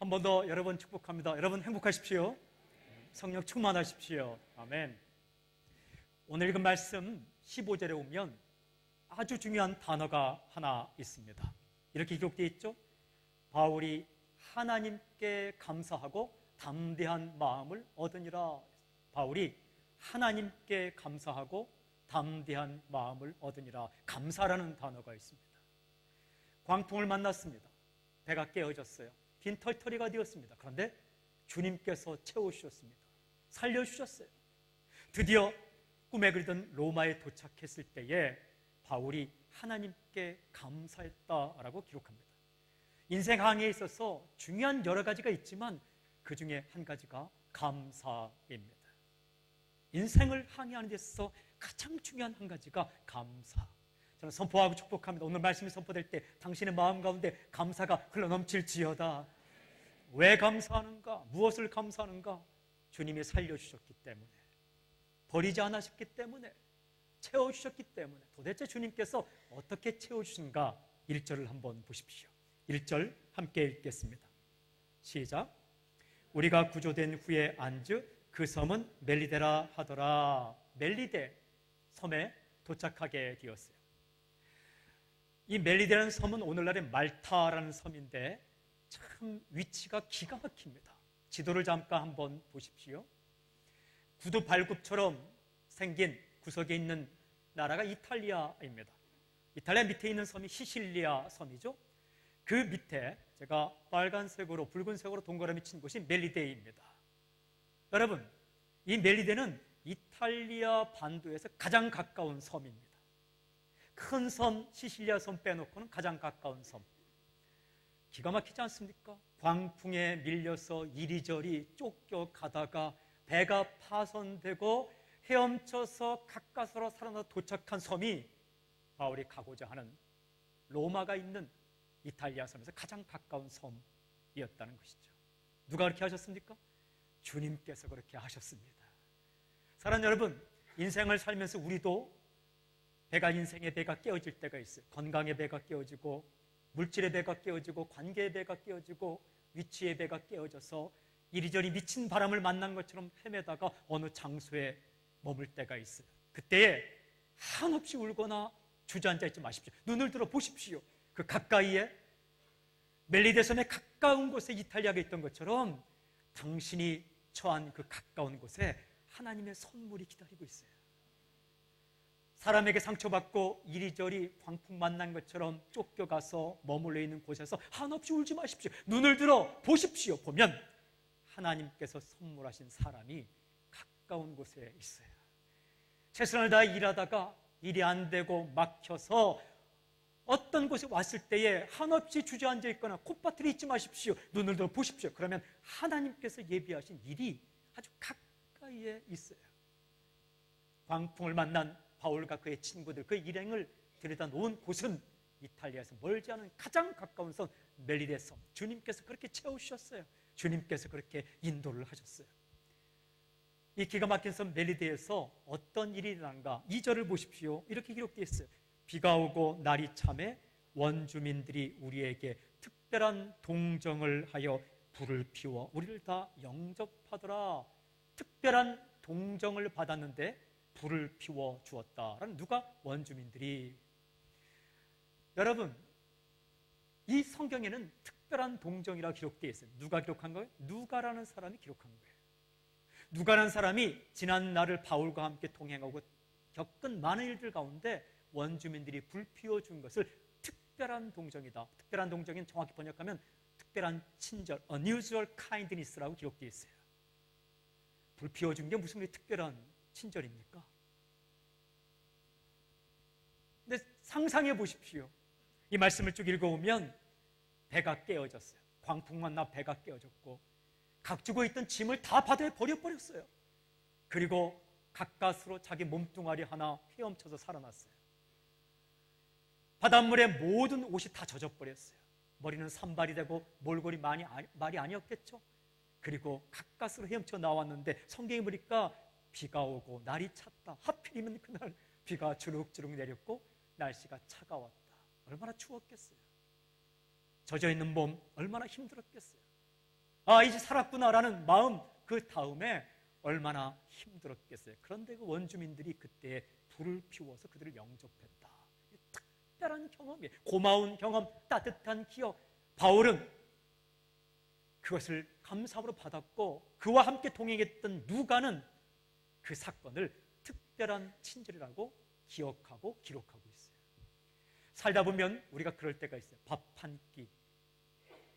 한 번 더 여러분 축복합니다. 여러분 행복하십시오. 성령 충만하십시오. 아멘. 오늘 읽은 말씀 15절에 오면 아주 중요한 단어가 하나 있습니다. 이렇게 기록되어 있죠. 바울이 하나님께 감사하고 담대한 마음을 얻으니라. 바울이 하나님께 감사하고 담대한 마음을 얻으니라. 감사라는 단어가 있습니다. 광풍을 만났습니다. 배가 깨어졌어요. 빈털터리가 되었습니다. 그런데 주님께서 채워주셨습니다. 살려주셨어요. 드디어 꿈에 그리던 로마에 도착했을 때에 바울이 하나님께 감사했다라고 기록합니다. 인생 항해에 있어서 중요한 여러 가지가 있지만 그 중에 한 가지가 감사입니다. 인생을 항해하는 데 있어서 가장 중요한 한 가지가 감사. 저는 선포하고 축복합니다. 오늘 말씀이 선포될 때 당신의 마음 가운데 감사가 흘러넘칠지어다. 왜 감사하는가? 무엇을 감사하는가? 주님이 살려주셨기 때문에, 버리지 않으셨기 때문에, 채워주셨기 때문에. 도대체 주님께서 어떻게 채워주신가? 1절을 한번 보십시오. 1절 함께 읽겠습니다. 시작. 우리가 구조된 후에 안즈 그 섬은 멜리데라 하더라. 멜리데 섬에 도착하게 되었어요. 이 멜리데라는 섬은 오늘날의 말타라는 섬인데 참 위치가 기가 막힙니다. 지도를 잠깐 한번 보십시오. 구두 발굽처럼 생긴 구석에 있는 나라가 이탈리아입니다. 이탈리아 밑에 있는 섬이 시실리아 섬이죠. 그 밑에 제가 빨간색으로 붉은색으로 동그라미 친 곳이 멜리데입니다. 여러분, 이 멜리데는 이탈리아 반도에서 가장 가까운 섬입니다. 큰 섬, 시실리아 섬 빼놓고는 가장 가까운 섬. 기가 막히지 않습니까? 광풍에 밀려서 이리저리 쫓겨가다가 배가 파손되고 헤엄쳐서 가까스로 살아나 도착한 섬이 바울이 가고자 하는 로마가 있는 이탈리아 섬에서 가장 가까운 섬이었다는 것이죠. 누가 그렇게 하셨습니까? 주님께서 그렇게 하셨습니다. 사랑하는 여러분, 인생을 살면서 우리도 인생의 배가 깨어질 때가 있어요. 건강의 배가 깨어지고, 물질의 배가 깨어지고, 관계의 배가 깨어지고, 위치의 배가 깨어져서 이리저리 미친 바람을 만난 것처럼 헤매다가 어느 장소에 머물 때가 있어요. 그때에 한없이 울거나 주저앉아 있지 마십시오. 눈을 들어 보십시오. 그 가까이에 멜리데 섬에 가까운 곳에 이탈리아가 있던 것처럼 당신이 처한 그 가까운 곳에 하나님의 선물이 기다리고 있어요. 사람에게 상처받고 이리저리 광풍 만난 것처럼 쫓겨가서 머물러 있는 곳에서 한없이 울지 마십시오. 눈을 들어 보십시오. 보면 하나님께서 선물하신 사람이 가까운 곳에 있어요. 최선을 다해 일하다가 일이 안 되고 막혀서 어떤 곳에 왔을 때에 한없이 주저앉아 있거나 콧바틀이 있지 마십시오. 눈을 들어 보십시오. 그러면 하나님께서 예비하신 일이 아주 가까이에 있어요. 광풍을 만난 바울과 그의 친구들, 그 일행을 들여다 놓은 곳은 이탈리아에서 멀지 않은 가장 가까운 섬 멜리데 섬. 주님께서 그렇게 채우셨어요. 주님께서 그렇게 인도를 하셨어요. 이 기가 막힌 섬 멜리데에서 어떤 일이 일어난가? 2절을 보십시오. 이렇게 기록되어 있어요. 비가 오고 날이 참에 원주민들이 우리에게 특별한 동정을 하여 불을 피워 우리를 다 영접하더라. 특별한 동정을 받았는데 불을 피워 주었다라는 누가? 원주민들이. 여러분, 이 성경에는 특별한 동정이라고 기록되어 있어요. 누가 기록한 거예요? 누가라는 사람이 기록한 거예요. 누가라는 사람이 지난 날을 바울과 함께 동행하고 겪은 많은 일들 가운데 원주민들이 불 피워준 것을 특별한 동정이다. 특별한 동정인 정확히 번역하면 특별한 친절, unusual kindness라고 기록되어 있어요. 불 피워준 게 무슨 특별한 친절입니까? 근데 상상해 보십시오. 이 말씀을 쭉 읽어보면 배가 깨어졌어요. 광풍 만나 배가 깨어졌고 각주고 있던 짐을 다 바다에 버려버렸어요. 그리고 가까스로 자기 몸뚱아리 하나 헤엄쳐서 살아났어요. 바닷물에 모든 옷이 다 젖어버렸어요. 머리는 산발이 되고 몰골이 말이 아니었겠죠. 그리고 가까스로 헤엄쳐 나왔는데 성경에 보니까 비가 오고 날이 찼다. 하필이면 그날 비가 주룩주룩 내렸고 날씨가 차가웠다. 얼마나 추웠겠어요. 젖어있는 몸 얼마나 힘들었겠어요. 아, 이제 살았구나라는 마음, 그 다음에 얼마나 힘들었겠어요. 그런데 그 원주민들이 그때 불을 피워서 그들을 영접했다. 특별한 경험이에요. 고마운 경험, 따뜻한 기억. 바울은 그것을 감사함으로 받았고 그와 함께 동행했던 누가는 그 사건을 특별한 친절이라고 기억하고 기록하고 있어요. 살다 보면 우리가 그럴 때가 있어요. 밥 한 끼,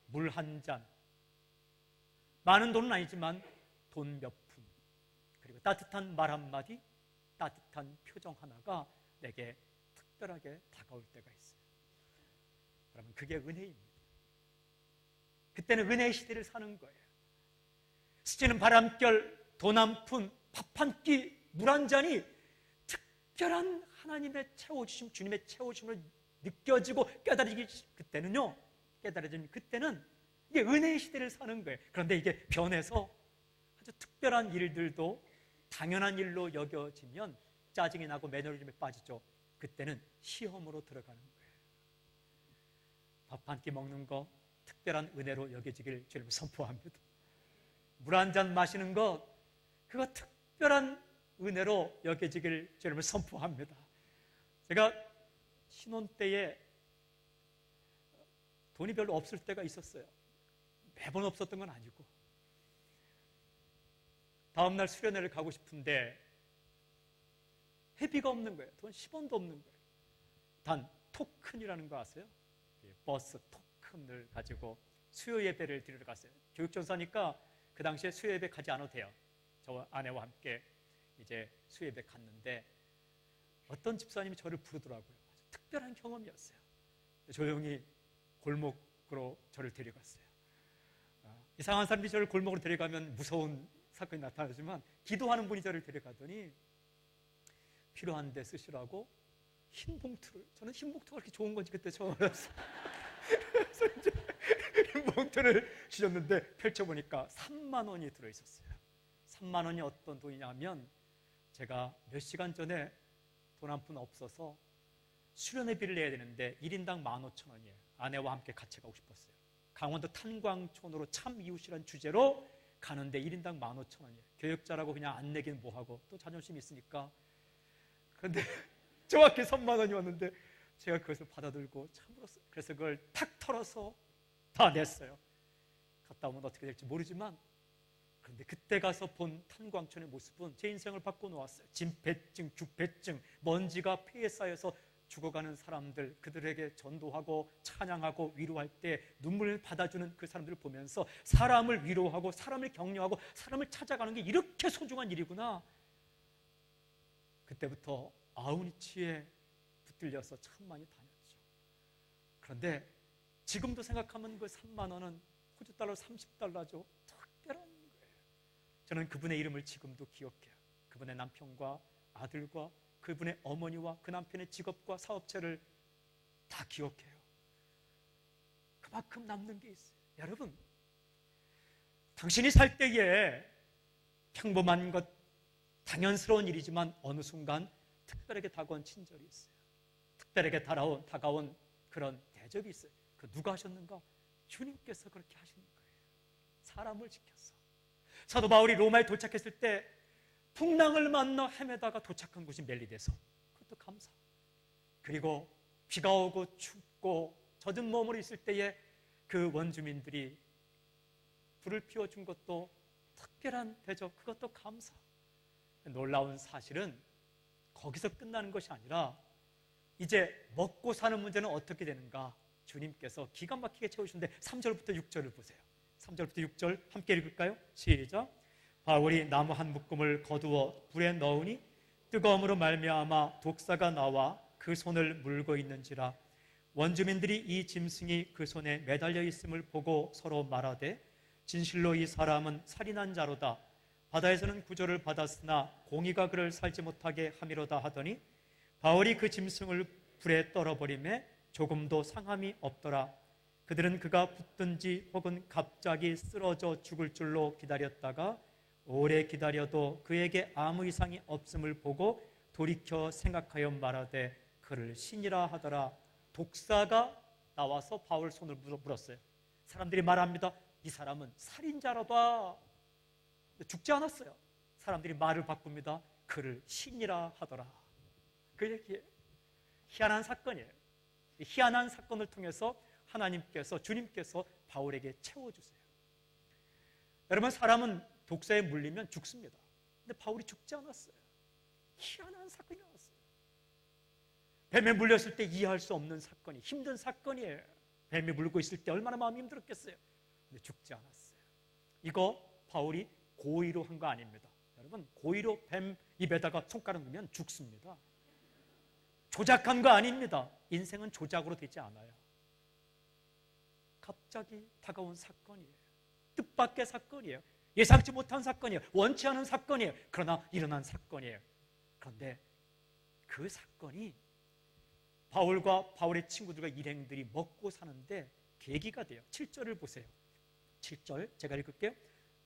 물 한 잔, 많은 돈은 아니지만 돈 몇 푼, 그리고 따뜻한 말 한마디, 따뜻한 표정 하나가 내게 특별하게 다가올 때가 있어요. 그러면 그게 은혜입니다. 그때는 은혜의 시대를 사는 거예요. 스치는 바람결, 돈 한 푼, 밥 한 끼, 물 한 잔이 특별한 하나님의 채워주심, 주님의 채워주심을 느껴지고 깨달아지면 그때는 이게 은혜의 시대를 사는 거예요. 그런데 이게 변해서 아주 특별한 일들도 당연한 일로 여겨지면 짜증이 나고 매너리즘에 빠지죠. 그때는 시험으로 들어가는 거예요. 밥 한 끼 먹는 거 특별한 은혜로 여겨지길 주님 선포합니다. 물 한 잔 마시는 것, 그거 특별한 은혜로 여겨지길 주님을 선포합니다. 제가 신혼 때에 돈이 별로 없을 때가 있었어요. 매번 없었던 건 아니고 다음날 수련회를 가고 싶은데 회비가 없는 거예요. 돈 10원도 없는 거예요. 단 토큰이라는 거 아세요? 버스 토큰을 가지고 수요 예배를 드리러 갔어요. 교육전사니까 그 당시에 수요 예배 가지 않아도 돼요. 저 아내와 함께 이제 수요 예배 갔는데 어떤 집사님이 저를 부르더라고요. 아주 특별한 경험이었어요. 조용히 골목으로 저를 데려갔어요. 이상한 사람이 저를 골목으로 데려가면 무서운 사건이 나타나지만 기도하는 분이 저를 데려가더니 필요한 데 쓰시라고 흰 봉투를, 저는 흰 봉투가 그렇게 좋은 건지 그때 처음 알았어요. 그래서 이제 흰 봉투를 주셨는데 펼쳐보니까 3만 원이 들어있었어요. 3만 원이 어떤 돈이냐면 제가 몇 시간 전에 돈 한 푼 없어서 수련회비를 내야 되는데 1인당 15,000원이에요. 아내와 함께 같이 가고 싶었어요. 강원도 탄광촌으로 참 이웃이란 주제로 가는데 1인당 15,000원이에요. 교육자라고 그냥 안 내기는 뭐하고 또 자존심이 있으니까. 그런데 정확히 3만 원이 왔는데 제가 그것을 받아들고 참으로 그래서 그걸 탁 털어서 다 냈어요. 갔다 오면 어떻게 될지 모르지만 그런데 그때 가서 본 탄광촌의 모습은 제 인생을 바꿔놓았어요. 진폐증, 죽폐증, 먼지가 폐에 쌓여서 죽어가는 사람들, 그들에게 전도하고 찬양하고 위로할 때 눈물을 받아주는 그 사람들을 보면서 사람을 위로하고 사람을 격려하고 사람을 찾아가는 게 이렇게 소중한 일이구나. 그때부터 아우니치에 붙들려서 참 많이 다녔죠. 그런데 지금도 생각하면 그 3만 원은 호주 달러 30달러죠. 특별한 거예요. 저는 그분의 이름을 지금도 기억해요. 그분의 남편과 아들과 그분의 어머니와 그 남편의 직업과 사업체를 다 기억해요. 그만큼 남는 게 있어요. 여러분, 당신이 살 때에 평범한 것, 당연스러운 일이지만 어느 순간 특별하게 다가온 친절이 있어요. 특별하게 다가온 그런 대접이 있어요. 그 누가 하셨는가? 주님께서 그렇게 하시는 거예요. 사람을 지켜서. 사도 바울이 로마에 도착했을 때 풍랑을 만나 헤매다가 도착한 곳이 멜리데서, 그것도 감사. 그리고 비가 오고 춥고 젖은 몸으로 있을 때에 그 원주민들이 불을 피워준 것도 특별한 대접, 그것도 감사. 놀라운 사실은 거기서 끝나는 것이 아니라 이제 먹고 사는 문제는 어떻게 되는가? 주님께서 기가 막히게 채우시는데 3절부터 6절을 보세요. 3절부터 6절 함께 읽을까요? 시작. 바울이 나무 한 묶음을 거두어 불에 넣으니 뜨거움으로 말미암아 독사가 나와 그 손을 물고 있는지라. 원주민들이 이 짐승이 그 손에 매달려 있음을 보고 서로 말하되 진실로 이 사람은 살인한 자로다. 바다에서는 구조를 받았으나 공의가 그를 살지 못하게 함이로다 하더니 바울이 그 짐승을 불에 떨어버리매 조금도 상함이 없더라. 그들은 그가 붙든지 혹은 갑자기 쓰러져 죽을 줄로 기다렸다가 오래 기다려도 그에게 아무 이상이 없음을 보고 돌이켜 생각하여 말하되 그를 신이라 하더라. 독사가 나와서 바울 손을 물었어요. 사람들이 말합니다. 이 사람은 살인자라다. 죽지 않았어요. 사람들이 말을 바꿉니다. 그를 신이라 하더라. 그 얘기예요. 희한한 사건이에요. 희한한 사건을 통해서 하나님께서, 주님께서 바울에게 채워주세요. 여러분, 사람은 독사에 물리면 죽습니다. 근데 바울이 죽지 않았어요. 희한한 사건이 나왔어요. 뱀에 물렸을 때 이해할 수 없는 사건이, 힘든 사건이에요. 뱀이 물고 있을 때 얼마나 마음이 힘들었겠어요. 근데 죽지 않았어요. 이거 바울이 고의로 한 거 아닙니다. 여러분, 고의로 뱀 입에다가 손가락 넣으면 죽습니다. 조작한 거 아닙니다. 인생은 조작으로 되지 않아요. 갑자기 다가온 사건이에요. 뜻밖의 사건이에요. 예상치 못한 사건이에요. 원치 않은 사건이에요. 그러나 일어난 사건이에요. 그런데 그 사건이 바울과 바울의 친구들과 일행들이 먹고 사는데 계기가 돼요. 7절을 보세요. 7절 제가 읽을게요.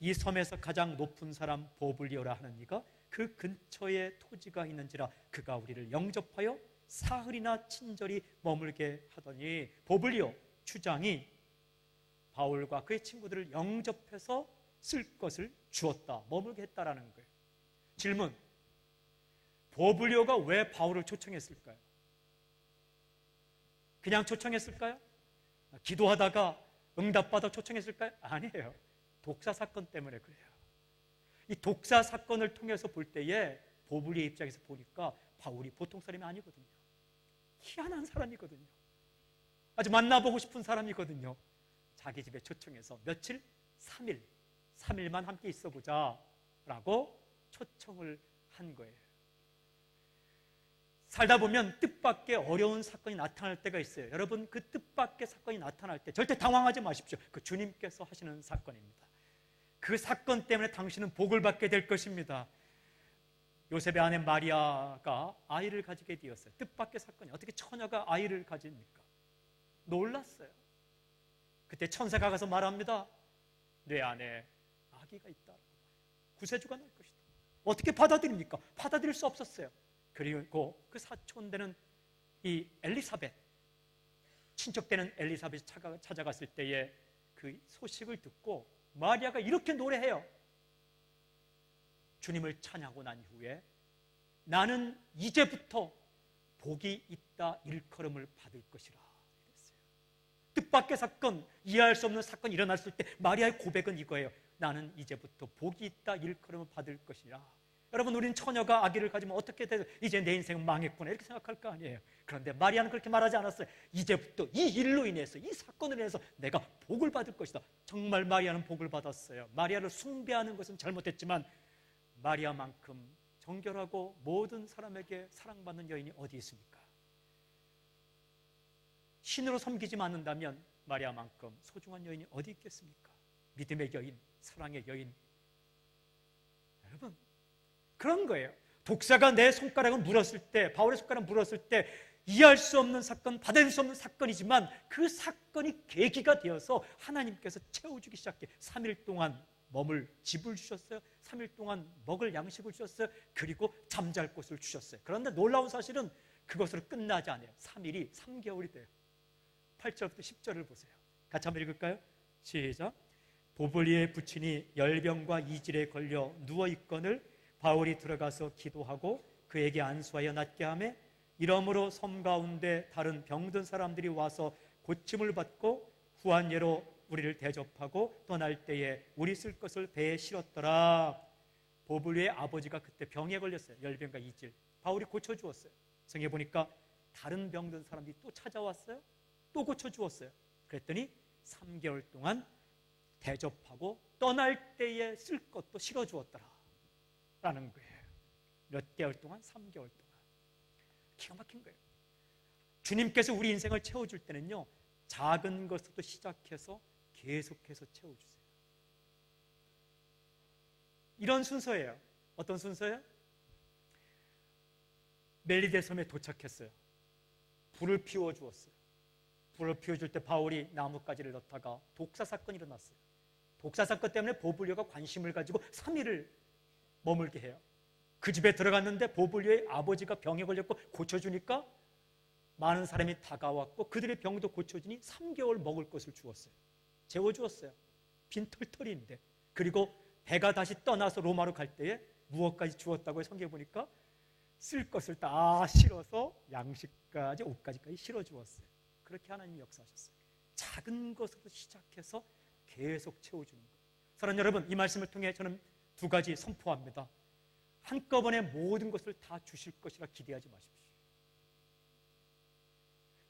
이 섬에서 가장 높은 사람 보블리오라 하는 이가 그 근처에 토지가 있는지라 그가 우리를 영접하여 사흘이나 친절히 머물게 하더니, 보블리오 추장이 바울과 그의 친구들을 영접해서 쓸 것을 주었다, 머물게 했다라는 거예요. 질문, 보블리오가 왜 바울을 초청했을까요? 그냥 초청했을까요? 기도하다가 응답받아 초청했을까요? 아니에요. 독사 사건 때문에 그래요. 이 독사 사건을 통해서 볼 때에 보블리오의 입장에서 보니까 바울이 보통 사람이 아니거든요. 희한한 사람이거든요. 아주 만나보고 싶은 사람이거든요. 자기 집에 초청해서 며칠? 3일만 함께 있어보자 라고 초청을 한 거예요. 살다 보면 뜻밖의 어려운 사건이 나타날 때가 있어요. 여러분, 그 뜻밖의 사건이 나타날 때 절대 당황하지 마십시오. 그 주님께서 하시는 사건입니다. 그 사건 때문에 당신은 복을 받게 될 것입니다. 요셉의 아내 마리아가 아이를 가지게 되었어요. 뜻밖의 사건이. 어떻게 처녀가 아이를 가집니까? 놀랐어요. 그때 천사가 가서 말합니다. 내 안에 아기가 있다. 구세주가 날 것이다. 어떻게 받아들입니까? 받아들일 수 없었어요. 그리고 그 사촌되는 이 엘리사벳, 친척되는 엘리사벳이 찾아갔을 때에 그 소식을 듣고 마리아가 이렇게 노래해요. 주님을 찬양하고 난 후에 나는 이제부터 복이 있다 일컬음을 받을 것이라 이랬어요. 뜻밖의 사건, 이해할 수 없는 사건이 일어났을 때 마리아의 고백은 이거예요. 나는 이제부터 복이 있다 일컬음을 받을 것이라. 여러분, 우린 처녀가 아기를 가지면 어떻게 돼서 이제 내 인생은 망했구나 이렇게 생각할 거 아니에요. 그런데 마리아는 그렇게 말하지 않았어요. 이제부터 이 일로 인해서, 이 사건으로 인해서 내가 복을 받을 것이다. 정말 마리아는 복을 받았어요. 마리아를 숭배하는 것은 잘못했지만 마리아만큼 정결하고 모든 사람에게 사랑받는 여인이 어디 있습니까? 신으로 섬기지 않는다면 마리아만큼 소중한 여인이 어디 있겠습니까? 믿음의 여인, 사랑의 여인. 여러분, 그런 거예요. 독사가 내 손가락을 물었을 때, 바울의 손가락을 물었을 때 이해할 수 없는 사건, 받아들일 수 없는 사건이지만 그 사건이 계기가 되어서 하나님께서 채워주기 시작해. 3일 동안 머물 집을 주셨어요. 3일 동안 먹을 양식을 주셨어요. 그리고 잠잘 곳을 주셨어요. 그런데 놀라운 사실은 그것으로 끝나지 않아요. 3일이 3개월이 돼요. 8절부터 10절을 보세요. 같이 한번 읽을까요? 시작. 보블리오의 부친이 열병과 이질에 걸려 누워있거늘 바울이 들어가서 기도하고 그에게 안수하여 낫게 하며, 이러므로 섬 가운데 다른 병든 사람들이 와서 고침을 받고 후한 예로 우리를 대접하고 떠날 때에 우리 쓸 것을 배에 실었더라. 보블리오의 아버지가 그때 병에 걸렸어요. 열병과 이질. 바울이 고쳐주었어요. 성경에 보니까 다른 병든 사람들이 또 찾아왔어요. 또 고쳐주었어요. 그랬더니 3개월 동안 대접하고 떠날 때에 쓸 것도 실어주었더라 라는 거예요. 몇 개월 동안? 3개월 동안. 기가 막힌 거예요. 주님께서 우리 인생을 채워줄 때는요, 작은 것부터 시작해서 계속해서 채워주세요. 이런 순서예요. 어떤 순서예요? 멜리데 섬에 도착했어요. 불을 피워주었어요. 불을 피워줄 때 바울이 나뭇가지를 넣다가 독사 사건이 일어났어요. 독사 사건 때문에 보블리오가 관심을 가지고 3일을 머물게 해요. 그 집에 들어갔는데 보블리오의 아버지가 병에 걸렸고 고쳐주니까 많은 사람이 다가왔고 그들의 병도 고쳐주니 3개월 먹을 것을 주었어요. 재워주었어요. 빈털털인데, 그리고 배가 다시 떠나서 로마로 갈 때에 무엇까지 주었다고요? 성경에 보니까 쓸 것을 다 실어서 양식까지 옷까지까지 실어 주었어요. 그렇게 하나님이 역사하셨어요. 작은 것으로 시작해서 계속 채워주는 거예요. 사랑하는 여러분, 이 말씀을 통해 저는 두 가지 선포합니다. 한꺼번에 모든 것을 다 주실 것이라 기대하지 마십시오.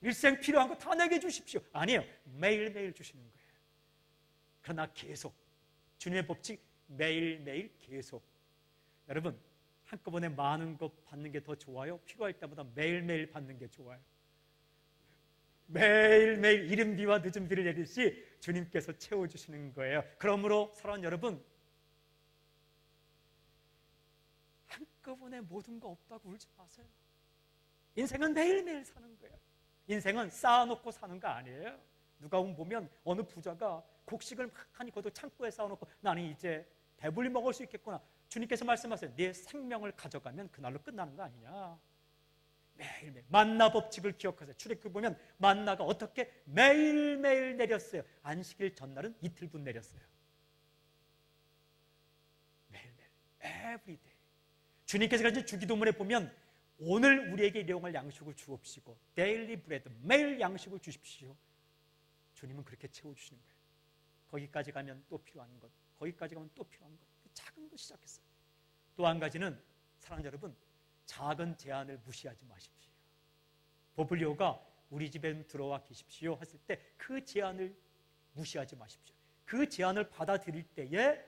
일생 필요한 거 다 내게 주십시오. 아니에요. 매일매일 주시는 거예요. 그러나 계속, 주님의 법칙, 매일매일 계속. 여러분, 한꺼번에 많은 것 받는 게 더 좋아요? 필요할 때마다 매일매일 받는 게 좋아요. 매일매일 이른 비와 늦은 비를 내리시 주님께서 채워주시는 거예요. 그러므로 사랑하는 여러분, 한꺼번에 모든 거 없다고 울지 마세요. 인생은 매일매일 사는 거예요. 인생은 쌓아놓고 사는 거 아니에요. 누가 보면 어느 부자가 곡식을 많이 거둬 창고에 쌓아놓고 나는 이제 배불리 먹을 수 있겠구나. 주님께서 말씀하세요. 내 생명을 가져가면 그날로 끝나는 거 아니냐. 매일매일 만나 법칙을 기억하세요. 출애굽기 보면 만나가 어떻게 매일매일 내렸어요. 안식일 전날은 이틀분 내렸어요. 매일매일, everyday. 주님께서 가진 주기도문에 보면 오늘 우리에게 일용할 양식을 주옵시고 daily bread, 매일 양식을 주십시오. 주님은 그렇게 채워주시는 거예요. 거기까지 가면 또 필요한 것, 거기까지 가면 또 필요한 것, 작은 것 시작했어요. 또 한 가지는 사랑하는 여러분, 작은 제안을 무시하지 마십시오. 보블리오가 우리 집에 들어와 계십시오 했을 때 그 제안을 무시하지 마십시오. 그 제안을 받아들일 때에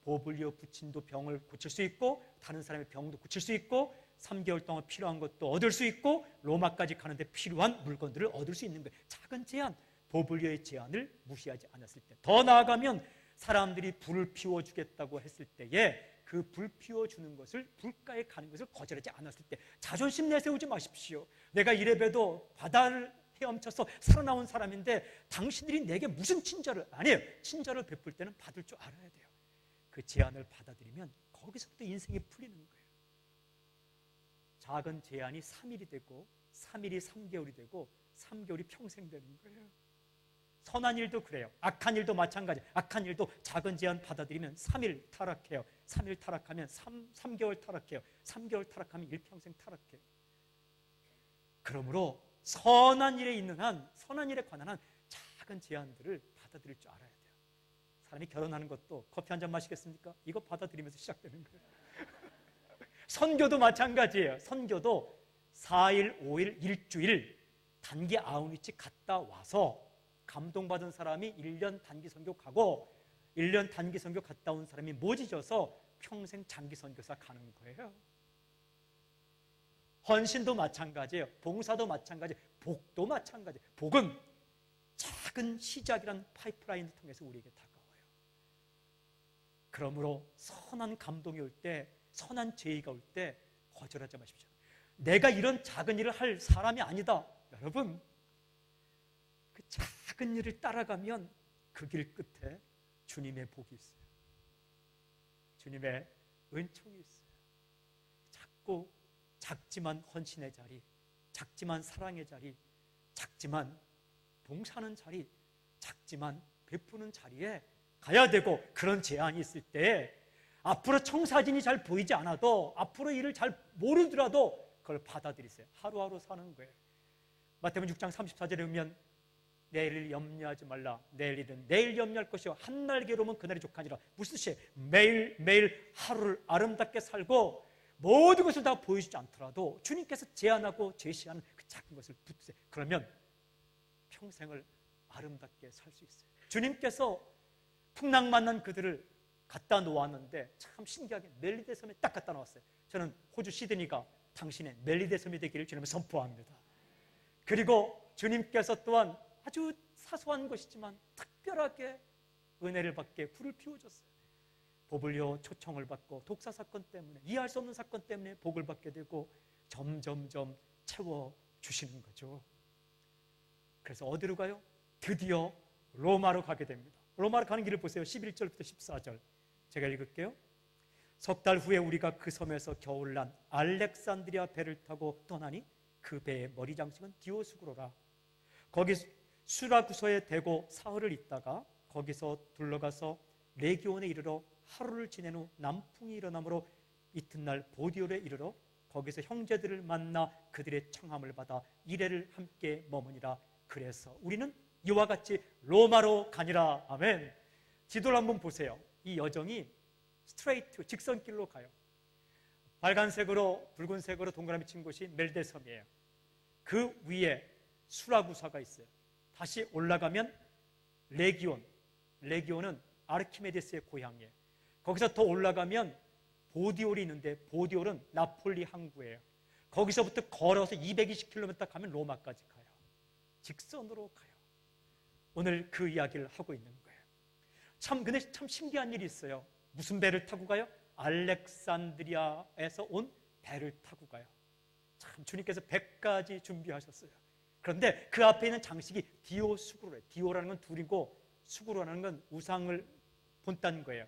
보블리오 부친도 병을 고칠 수 있고 다른 사람의 병도 고칠 수 있고 3개월 동안 필요한 것도 얻을 수 있고 로마까지 가는데 필요한 물건들을 얻을 수 있는 거예요. 작은 제안, 보블리오의 제안을 무시하지 않았을 때, 더 나아가면 사람들이 불을 피워주겠다고 했을 때에 그 불 피워주는 것을, 불가에 가는 것을 거절하지 않았을 때 자존심 내세우지 마십시오. 내가 이래봬도 바다를 헤엄쳐서 살아나온 사람인데 당신들이 내게 무슨 친절을, 아니에요. 친절을 베풀 때는 받을 줄 알아야 돼요. 그 제안을 받아들이면 거기서부터 인생이 풀리는 거예요. 작은 제안이 3일이 되고 3일이 3개월이 되고 3개월이 평생 되는 거예요. 선한 일도 그래요. 악한 일도 마찬가지. 악한 일도 작은 제안 받아들이면 3일 타락해요. 3일 타락하면 3개월 타락해요. 3개월 타락하면 일평생 타락해요. 그러므로 선한 일에 있는 한, 선한 일에 관한 한 작은 제안들을 받아들일 줄 알아야 돼요. 사람이 결혼하는 것도 커피 한 잔 마시겠습니까? 이거 받아들이면서 시작되는 거예요. 선교도 마찬가지예요. 선교도 4일, 5일, 일주일 단기 아웃리치 갔다 와서 감동받은 사람이 1년 단기 선교 가고 1년 단기 선교 갔다 온 사람이 모집져서 평생 장기 선교사 가는 거예요. 헌신도 마찬가지예요. 봉사도 마찬가지예요. 복도 마찬가지예요. 복은 작은 시작이란 파이프라인을 통해서 우리에게 다가와요. 그러므로 선한 감동이 올 때, 선한 제의가 올 때 거절하지 마십시오. 내가 이런 작은 일을 할 사람이 아니다. 여러분, 그 작은 일을 따라가면 그 길 끝에 주님의 복이 있어요. 주님의 은총이 있어요. 작지만 헌신의 자리, 작지만 사랑의 자리, 작지만 봉사하는 자리, 작지만 베푸는 자리에 가야 되고, 그런 제안이 있을 때 앞으로 청사진이 잘 보이지 않아도, 앞으로 일을 잘 모르더라도 그걸 받아들이세요. 하루하루 사는 거예요. 마태복음 6장 34절에 보면 내일을 염려하지 말라. 내일 일은 내일 염려할 것이요 한날 괴로움은 그날이 족하니라. 무슨 뜻이에요? 매일매일 하루를 아름답게 살고 모든 것을 다 보여주지 않더라도 주님께서 제안하고 제시하는 그 작은 것을 붙으세요. 그러면 평생을 아름답게 살 수 있어요. 주님께서 풍랑 만난 그들을 갖다 놓았는데 참 신기하게 멜리데 섬에 딱 갖다 놓았어요. 저는 호주 시드니가 당신의 멜리데 섬이 되기를 주님을 선포합니다. 그리고 주님께서 또한 아주 사소한 것이지만 특별하게 은혜를 받게 불을 피워줬어요. 보블리오 초청을 받고 독사 사건 때문에, 이해할 수 없는 사건 때문에 복을 받게 되고 점점점 채워주시는 거죠. 그래서 어디로 가요? 드디어 로마로 가게 됩니다. 로마로 가는 길을 보세요. 11절부터 14절 제가 읽을게요. 석 달 후에 우리가 그 섬에서 겨울난 알렉산드리아 배를 타고 떠나니 그 배의 머리 장식은 디오스구로라. 거기 수라구서에 대고 사흘을 있다가 거기서 둘러가서 레기온에 이르러 하루를 지낸 후 남풍이 일어나므로 이튿날 보디올에 이르러 거기서 형제들을 만나 그들의 청함을 받아 이레를 함께 머무니라. 그래서 우리는 이와 같이 로마로 가니라. 아멘. 지도를 한번 보세요. 이 여정이 스트레이트 직선길로 가요. 빨간색으로 붉은색으로 동그라미 친 곳이 멜데섬이에요. 그 위에 수라구사가 있어요. 다시 올라가면 레기온은 아르키메데스의 고향이에요. 거기서 더 올라가면 보디올이 있는데 보디올은 나폴리 항구예요. 거기서부터 걸어서 220km 가면 로마까지 가요. 직선으로 가요. 오늘 그 이야기를 하고 있는 거예요. 근데 참 신기한 일이 있어요. 무슨 배를 타고 가요? 알렉산드리아에서 온 배를 타고 가요. 참 주님께서 100가지 준비하셨어요. 그런데 그 앞에 있는 장식이 디오수구로예요. 디오라는 건 둘이고 수구로라는 건 우상을 본딴 거예요.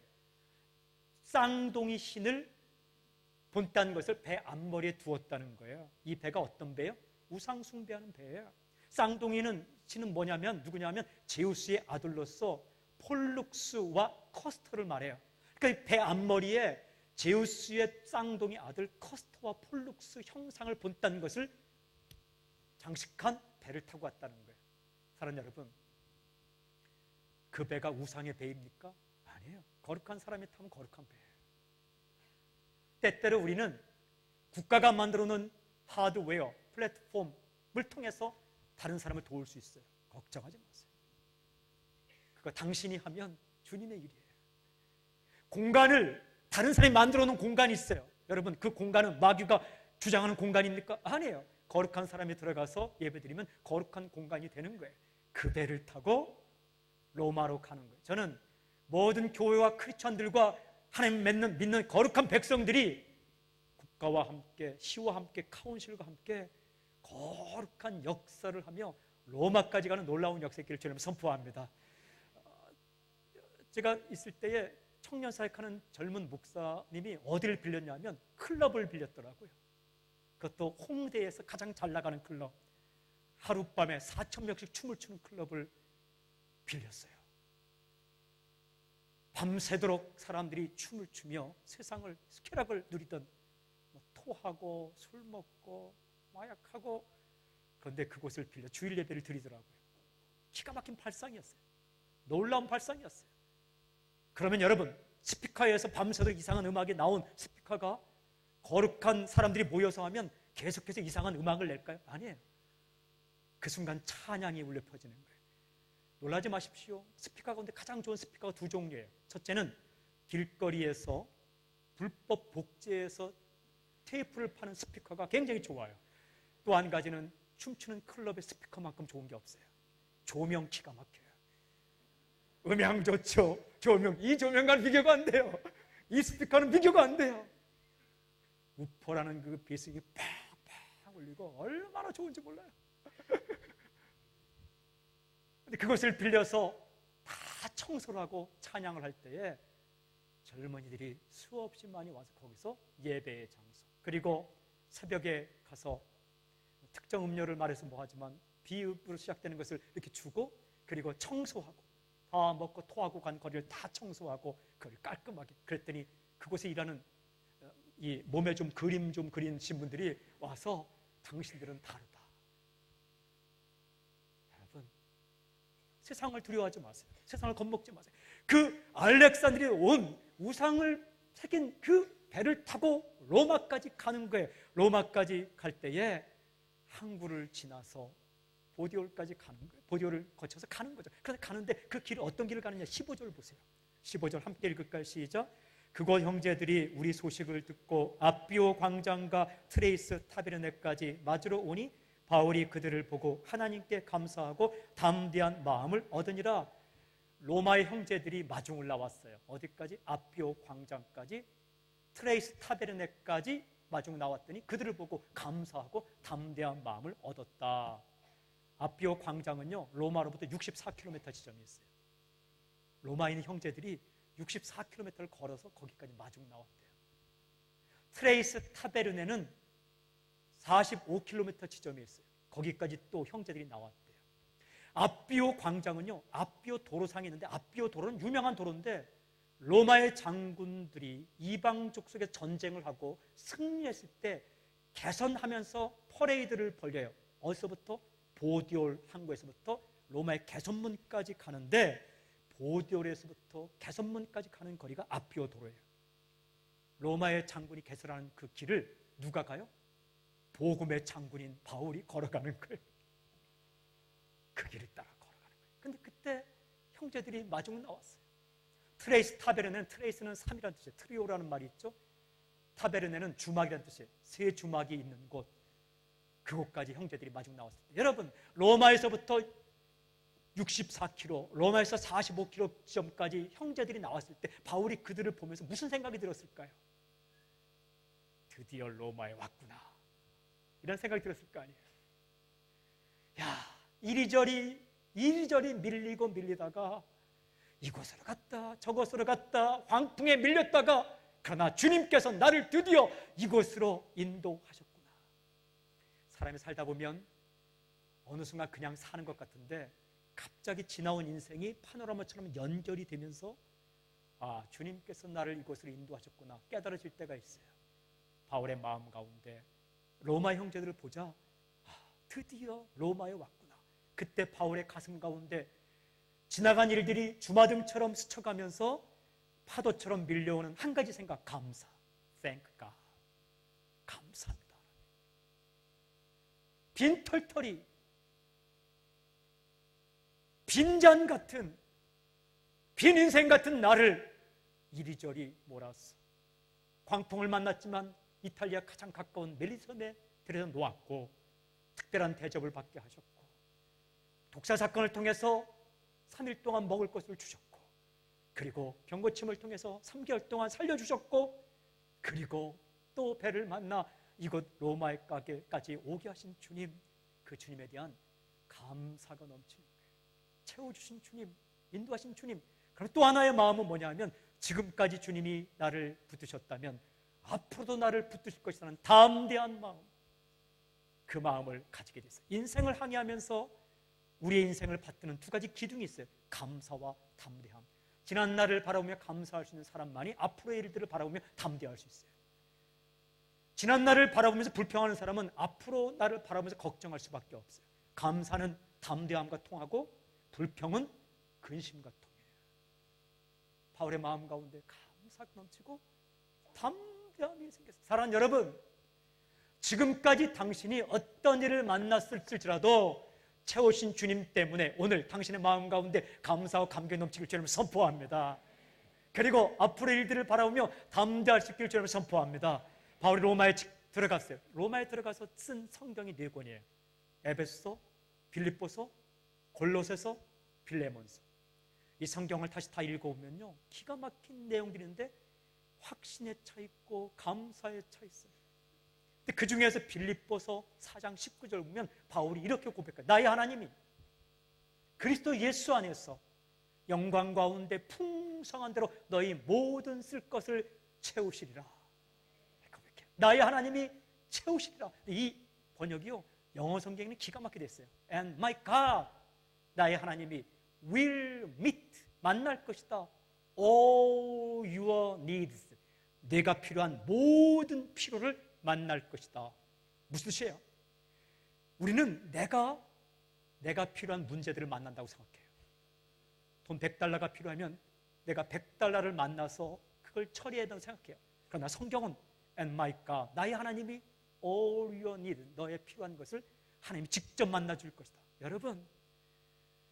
쌍둥이 신을 본딴 것을 배 앞머리에 두었다는 거예요. 이 배가 어떤 배예요? 우상 숭배하는 배예요. 쌍둥이는 신은 뭐냐면 누구냐면 제우스의 아들로서 폴룩스와 커스터를 말해요. 그러니까 배 앞머리에 제우스의 쌍둥이 아들 커스터와 폴룩스 형상을 본딴 것을 장식한 배를 타고 왔다는 거예요. 사랑하는 여러분, 그 배가 우상의 배입니까? 아니에요. 거룩한 사람이 타면 거룩한 배예요. 때때로 우리는 국가가 만들어 놓은 하드웨어, 플랫폼을 통해서 다른 사람을 도울 수 있어요. 걱정하지 마세요. 그거 당신이 하면 주님의 일이에요. 공간을 다른 사람이 만들어 놓은 공간이 있어요. 여러분, 그 공간은 마귀가 주장하는 공간입니까? 아니에요. 거룩한 사람이 들어가서 예배드리면 거룩한 공간이 되는 거예요. 그 배를 타고 로마로 가는 거예요. 저는 모든 교회와 크리스천들과 하나님 믿는 거룩한 백성들이 국가와 함께, 시와 함께, 카운실과 함께 거룩한 역사를 하며 로마까지 가는 놀라운 역사의 길을 주님 선포합니다. 제가 있을 때에 청년 사역하는 젊은 목사님이 어디를 빌렸냐면 클럽을 빌렸더라고요. 그것도 홍대에서 가장 잘 나가는 클럽, 하룻밤에 4,000명씩 춤을 추는 클럽을 빌렸어요. 밤새도록 사람들이 춤을 추며 세상을 쾌락을 누리던, 토하고 술 먹고 마약하고, 그런데 그곳을 빌려 주일 예배를 드리더라고요. 기가 막힌 발상이었어요. 놀라운 발상이었어요. 그러면 여러분, 스피커에서 밤새도록 이상한 음악이 나온 스피커가 거룩한 사람들이 모여서 하면 계속해서 이상한 음악을 낼까요? 아니에요. 그 순간 찬양이 울려 퍼지는 거예요. 놀라지 마십시오. 스피커 가운데 가장 좋은 스피커가 두 종류예요. 첫째는 길거리에서 불법 복제해서 테이프를 파는 스피커가 굉장히 좋아요. 또 한 가지는 춤추는 클럽의 스피커만큼 좋은 게 없어요. 조명 기가 막혀요. 음향 좋죠. 조명, 이 조명과는 비교가 안 돼요. 이 스피커는 비교가 안 돼요. 우퍼라는 그 베이스가 팍팍 울리고 얼마나 좋은지 몰라요. 근데 그것을 빌려서 다 청소를 하고 찬양을 할 때에 젊은이들이 수없이 많이 와서 거기서 예배의 장소, 그리고 새벽에 가서 특정 음료를 말해서 뭐하지만 비읍으로 시작되는 것을 이렇게 주고, 그리고 청소하고, 다 먹고 토하고 간 거리를 다 청소하고 그걸 깔끔하게, 그랬더니 그곳에 일하는 이 몸에 좀 그림 좀 그리신 분들이 와서 당신들은 다르다. 여러분, 세상을 두려워하지 마세요. 세상을 겁먹지 마세요. 그 알렉산드리아에 온 우상을 새긴 그 배를 타고 로마까지 가는 거예요. 로마까지 갈 때에 항구를 지나서 보디올까지 가는 거예요. 보디올을 거쳐서 가는 거죠. 그래서 가는데 그 길을 어떤 길을 가느냐, 15절 보세요. 15절 함께 읽을까요? 시작. 그곳 형제들이 우리 소식을 듣고 아비오 광장과 트레이스 타베르네까지 맞으러 오니 바울이 그들을 보고 하나님께 감사하고 담대한 마음을 얻으니라. 로마의 형제들이 마중을 나왔어요. 어디까지? 아비오 광장까지, 트레이스 타베르네까지 마중 나왔더니 그들을 보고 감사하고 담대한 마음을 얻었다. 아비오 광장은요, 로마로부터 64km 지점이 있어요. 로마에 있는 형제들이 64km를 걸어서 거기까지 마중 나왔대요. 트레이스 타베르네는 45km 지점에 있어요. 거기까지 또 형제들이 나왔대요. 아비오 광장은요, 아비오 도로상이 있는데, 아비오 도로는 유명한 도로인데 로마의 장군들이 이방족 속에 전쟁을 하고 승리했을 때 개선하면서 퍼레이드를 벌려요. 어디서부터? 보디올 항구에서부터 로마의 개선문까지 가는데, 보디올에서부터 개선문까지 가는 거리가 아피오 도로예요. 로마의 장군이 개설하는 그 길을 누가 가요? 복음의 장군인 바울이 걸어가는 거예요. 그 길을 따라 걸어가는 거예요. 근데 그때 형제들이 마중 나왔어요. 트레이스 타베르네는, 트레이스는 3이라는 뜻이에요. 트리오라는 말이 있죠. 타베르네는 주막이라는 뜻이에요. 세 주막이 있는 곳, 그곳까지 형제들이 마중 나왔을 때, 여러분, 로마에서부터 64km, 로마에서 45km 지점까지 형제들이 나왔을 때 바울이 그들을 보면서 무슨 생각이 들었을까요? 드디어 로마에 왔구나, 이런 생각이 들었을 거 아니에요. 야, 이리저리 밀리고 밀리다가 이곳으로 갔다 저곳으로 갔다 광풍에 밀렸다가, 그러나 주님께서 나를 드디어 이곳으로 인도하셨구나. 사람이 살다 보면 어느 순간 그냥 사는 것 같은데 갑자기 지나온 인생이 파노라마처럼 연결이 되면서, 아, 주님께서 나를 이곳으로 인도하셨구나 깨달아질 때가 있어요. 바울의 마음 가운데 로마 형제들을 보자, 아, 드디어 로마에 왔구나. 그때 바울의 가슴 가운데 지나간 일들이 주마등처럼 스쳐가면서 파도처럼 밀려오는 한 가지 생각, 감사. Thank God. 감사합니다. 빈털터리, 빈잔 같은, 빈 인생 같은 나를 이리저리 몰았어. 광풍을 만났지만 이탈리아 가장 가까운 멜리섬에 데려다 놓았고, 특별한 대접을 받게 하셨고, 독사 사건을 통해서 3일 동안 먹을 것을 주셨고, 그리고 병고침을 통해서 3개월 동안 살려주셨고, 그리고 또 배를 만나 이곳 로마의 가게까지 오게 하신 주님, 그 주님에 대한 감사가 넘치는 거예요. 채워주신 주님, 인도하신 주님. 그럼 또 하나의 마음은 뭐냐 하면, 지금까지 주님이 나를 붙드셨다면 앞으로도 나를 붙드실 것이라는 담대한 마음, 그 마음을 가지게 됐어요. 인생을 항해하면서 우리의 인생을 받드는 두 가지 기둥이 있어요. 감사와 담대함. 지난 날을 바라보며 감사할 수 있는 사람만이 앞으로의 일들을 바라보며 담대할 수 있어요. 지난 날을 바라보면서 불평하는 사람은 앞으로 나를 바라보면서 걱정할 수밖에 없어요. 감사는 담대함과 통하고 불평은 근심과 통해요. 바울의 마음 가운데 감사가 넘치고 담대함이 생겼어요. 사랑하는 여러분, 지금까지 당신이 어떤 일을 만났을지라도 채우신 주님 때문에 오늘 당신의 마음 가운데 감사와 감격이 넘치길 주님을 선포합니다. 그리고 앞으로의 일들을 바라보며 담대할 수 있기를 주님을 선포합니다. 바울이 로마에 들어갔어요. 로마에 들어가서 쓴 성경이 4권이에요. 에베소서, 빌립보서, 골로새서, 빌레몬서. 이 성경을 다시 다 읽어보면요, 기가 막힌 내용들인데 확신에 차 있고 감사에 차 있어요. 근데 그 중에서 빌립보서 4장 19절 보면 바울이 이렇게 고백해요. 나의 하나님이 그리스도 예수 안에서 영광 가운데 풍성한 대로 너희 모든 쓸 것을 채우시리라. 나의 하나님이 채우시리라. 이 번역이요, 영어 성경에는 기가 막히게 됐어요. And my God, 나의 하나님이 will meet, 만날 것이다. All your needs, 내가 필요한 모든 필요를 만날 것이다. 무슨 뜻이에요? 우리는 내가 필요한 문제들을 만난다고 생각해요. 돈 100달러가 필요하면 내가 100달러를 만나서 그걸 처리해야 된다고 생각해요. 그러나 성경은 And my God, 나의 하나님이 all your need, 너의 필요한 것을 하나님이 직접 만나줄 것이다. 여러분,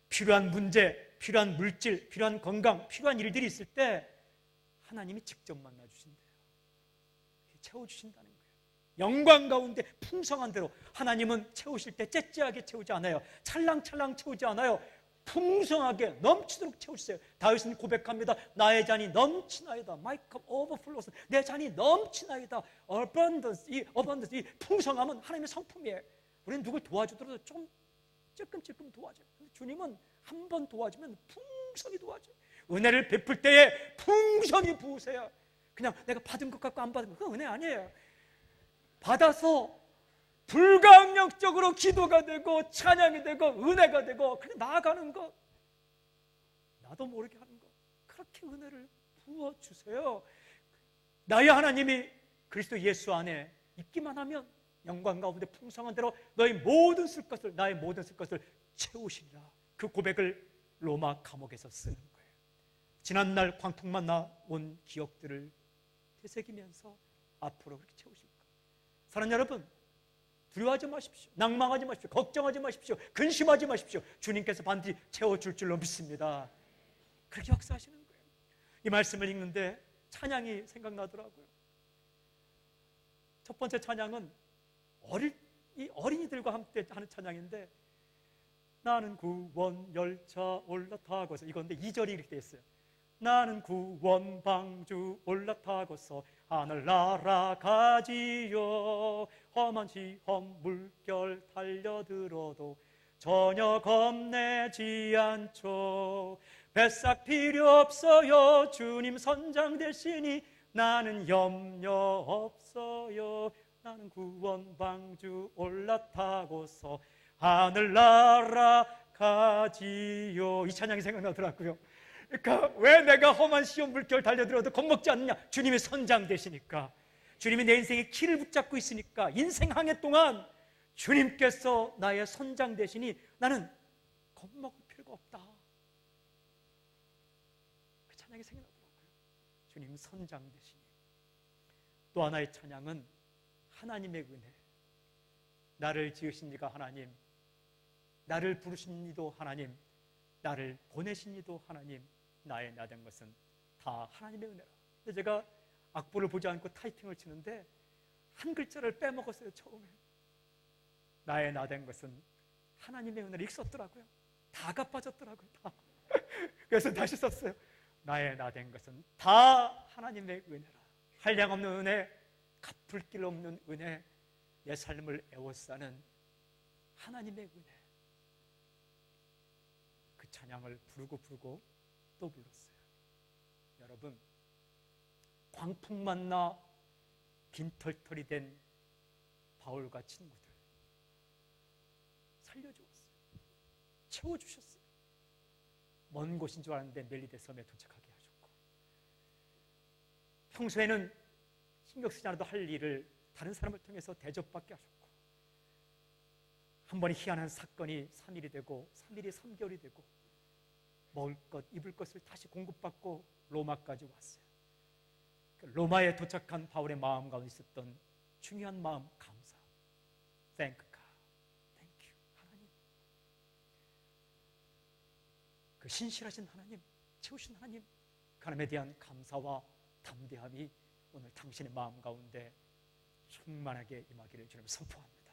필요한 문제, 필요한 물질, 필요한 건강, 필요한 일들이 있을 때 하나님이 직접 만나주신대요. 채워주신다는 거예요. 영광 가운데 풍성한 대로 하나님은 채우실 때 째째하게 채우지 않아요. 찰랑찰랑 채우지 않아요. 풍성하게 넘치도록 채우셨어요. 다윗은 고백합니다. 나의 잔이 넘치나이다. My cup overflows. 내 잔이 넘치나이다. Abundance, 이 풍성함은 하나님의 성품이에요. 우리는 누굴 도와주더라도 좀 찔끔찔끔 도와줘요. 근데 주님은 한 번 도와주면 풍성히 도와줘요. 은혜를 베풀 때에 풍성히 부으세요. 그냥 내가 받은 것 같고 안 받은 것, 그건 은혜 아니에요. 받아서 불가항력적으로 기도가 되고 찬양이 되고 은혜가 되고 그냥 나아가는 것, 나도 모르게 하는 것, 그렇게 은혜를 부어주세요. 나의 하나님이 그리스도 예수 안에 있기만 하면 영광 가운데 풍성한 대로 너의 모든 쓸 것을, 나의 모든 쓸 것을 채우시리라. 그 고백을 로마 감옥에서 쓰는 거예요. 지난날 광풍 만나 온 기억들을 되새기면서 앞으로 그렇게 채우실 거예요. 사랑하는 여러분, 두려워하지 마십시오. 낭망하지 마십시오. 걱정하지 마십시오. 근심하지 마십시오. 주님께서 반드시 채워줄 줄로 믿습니다. 그렇게 역사하시는 거예요. 이 말씀을 읽는데 찬양이 생각나더라고요. 첫 번째 찬양은 어린이들과 함께 하는 찬양인데, 나는 구원 열차 올라타고서, 이건데 2절이 이렇게 되어 있어요. 나는 구원 방주 올라타고서 하늘 날아가지요. 험한 시험 물결 달려들어도 전혀 겁내지 않죠. 뱃삭 필요 없어요. 주님 선장 되시니 나는 염려 없어요. 나는 구원 방주 올라타고서 하늘 날아가지요. 이 찬양이 생각나더라고요. 그러니까 왜 내가 험한 시험 물결 달려들어도 겁먹지 않느냐? 주님이 선장 되시니까, 주님이 내 인생의 키를 붙잡고 있으니까, 인생 항해 동안 주님께서 나의 선장 되시니 나는 겁먹을 필요가 없다. 그 찬양이 생각나더라고요. 주님 선장 되시니. 또 하나의 찬양은 하나님의 은혜. 나를 지으신 이가 하나님, 나를 부르신 이도 하나님, 나를 보내신 이도 하나님, 나의 나 된 것은 다 하나님의 은혜라. 근데 제가 악보를 보지 않고 타이핑을 치는데 한 글자를 빼먹었어요. 처음에 나의 나 된 것은 하나님의 은혜를 읽었더라고요. 다가 빠졌더라고요. 다. 그래서 다시 썼어요. 나의 나 된 것은 다 하나님의 은혜라. 한량없는 은혜, 갚을 길 없는 은혜, 내 삶을 애워싸는 하나님의 은혜. 그 찬양을 부르고 또 불렀어요. 여러분, 광풍 만나 빈털털이 된 바울과 친구들 살려주었어요. 채워주셨어요. 먼 곳인 줄 알았는데 멜리데 섬에 도착하게 하셨고, 평소에는 신경 쓰지 않아도 할 일을 다른 사람을 통해서 대접받게 하셨고, 한 번의 희한한 사건이 3일이 되고 3일이 3개월이 되고 먹을 것, 입을 것을 다시 공급받고 로마까지 왔어요. 로마에 도착한 바울의 마음 가운데 있었던 중요한 마음, 감사. Thank God. Thank you. 하나님. 그 신실하신 하나님, 채우신 하나님, 그 하나님에 대한 감사와 담대함이 오늘 당신의 마음 가운데 충만하게 임하기를 주님 선포합니다.